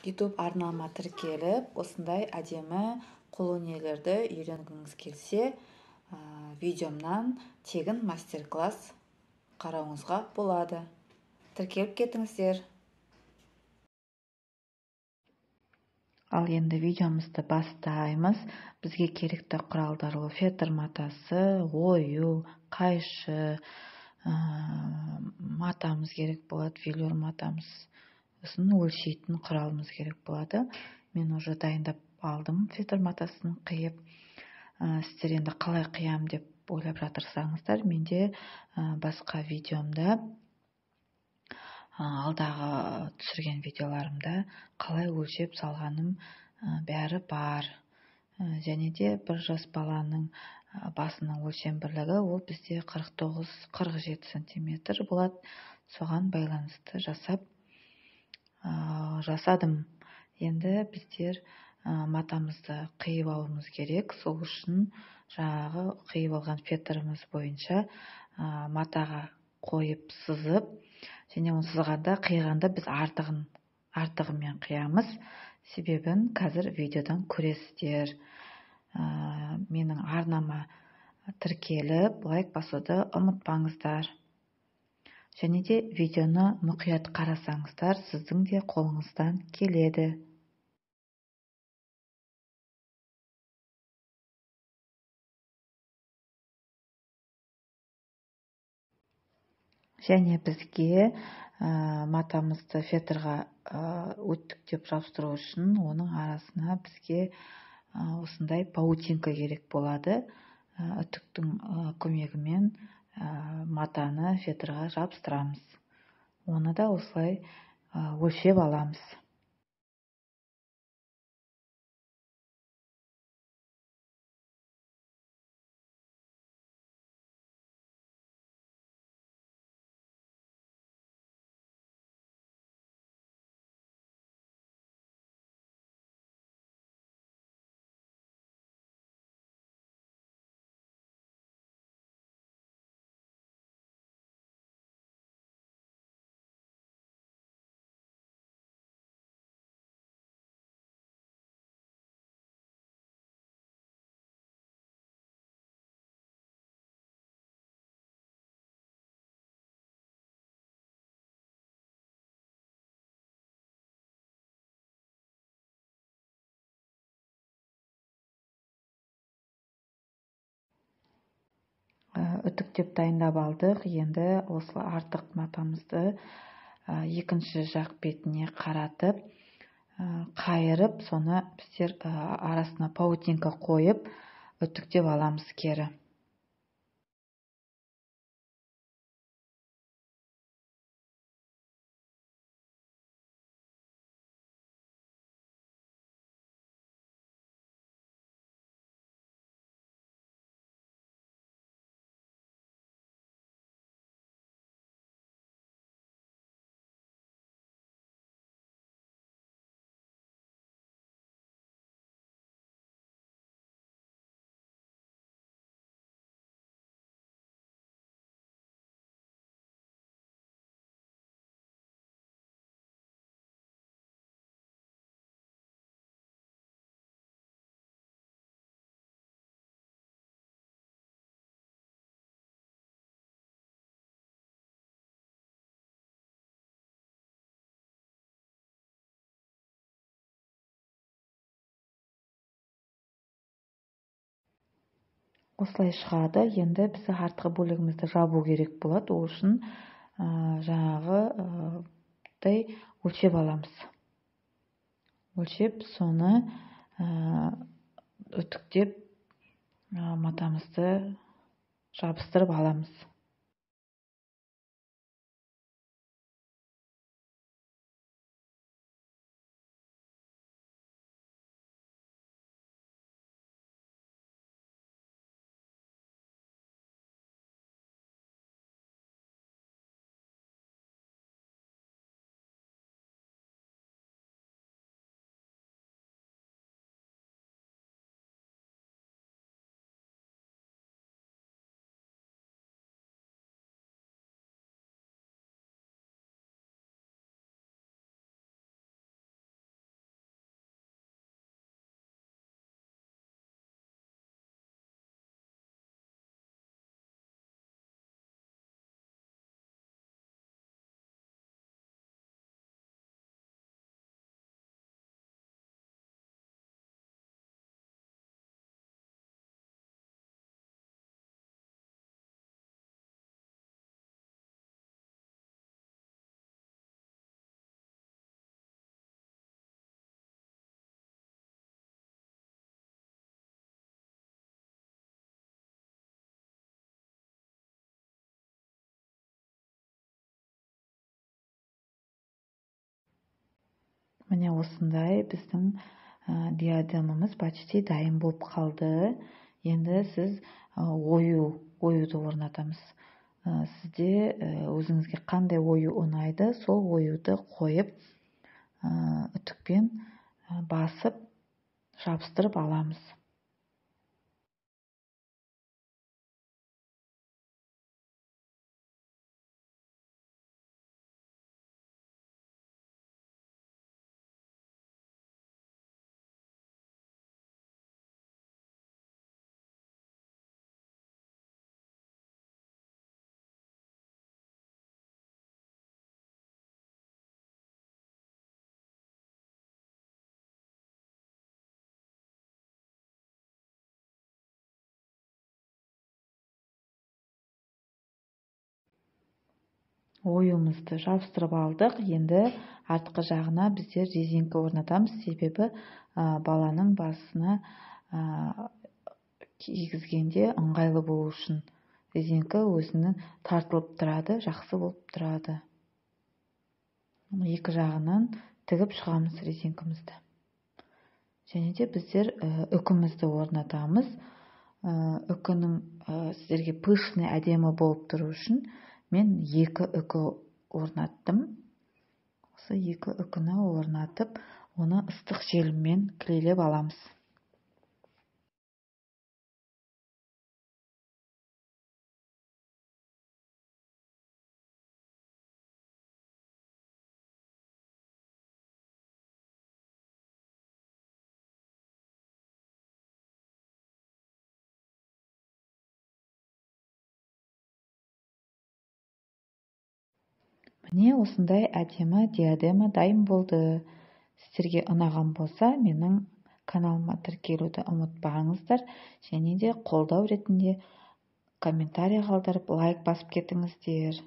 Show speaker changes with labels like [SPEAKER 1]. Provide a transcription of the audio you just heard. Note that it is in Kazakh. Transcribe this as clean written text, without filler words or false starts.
[SPEAKER 1] YouTube арнама тіркеліп, осындай әдемі қолөнерлерді үйренгіңіз келсе, видеомнан тегін мастер-класс қарауыңызға болады. Тіркеліп кетіңіздер. Ал енді видеомызды бастаймыз. Бізге керекті құралдар ол фетр матасы, ою, қайшы, матамыз керек болады, велюр матамыз. Сосын өлшейтін құралымыз керек болады. Мен уже дайындап алдым фетр матасын қиып. Сіздер енді қалай қиям деп ойлап жатырсаңыздар, менде басқа видеомда, алдағы түсірген видеоларымда қалай өлшеп салғаным бәрі бар. Және де бір жас баланың басының өлшем бірлігі ол бізде 49-47 сантиметр болады. Соған байланысты жасадым. Енді біздер матамызды қиып алуымыз керек. Сол үшін жаңағы қиып алған фетріміз бойынша матаға қойып сызып, және оны сызғанда, қиғанда біз артығымен қиямыз. Себебін қазір видеодан көресіздер. Менің арнама тіркеліп, лайк басуды ұмытпаңыздар. Және де видеоны мұқият қарасаңыздар, сіздің де қолыңыздан келеді. Және бізге матамызды фетрға өттіктеп жабыстыру үшін оның арасына бізге осындай паутинка керек болады. Үтіктің көмегімен матаны фетрға жабыстырамыз. Оны да осылай өлшеп аламыз. Үтіктеп дайындап алдық. Енді осы артық матамызды екінші жақ бетіне қаратып, қайырып, соны біздер арасына паутинка қойып, үтіктеп аламыз кері. Осылай шығады. Енді біз артқы бөлігімізді жабу керек болады. Ол үшін жаңағыдай өлшеп аламыз. Өлшеп, соны үтіктеп матамызды жабыстырып аламыз. міне осындай біздің диадемамыз почти дайын болып қалды. Енді сіз оюды орнатамыз. Сізде өзіңізге қандай ою ұнайды, сол оюды қойып үтікпен басып жабыстырып аламыз. Ойымызды жабыстырып алдық. Енді артқы жағына біздер резинка орнатамыз, себебі баланың басына кигізгенде ыңғайлы болу үшін. Резинка өзінің тартылып тұрады, жақсы болып тұрады. Екі жағынан тігіп шығамыз резинкамызды. Және де біздер үкімізді орнатамыз. Үкінің сіздерге пышный әдемі болып тұру үшін мен 2 үкі орнаттым. Осы 2 үкіні орнатып, оны ыстық желіммен клейлеп аламыз. Міне осындай әдемі диадема дайын болды. Сіздерге ұнаған болса, менің каналыма тіркелуді ұмытпаңыздар, және де қолдау ретінде комментарий қалдырып, лайк басып кетіңіздер.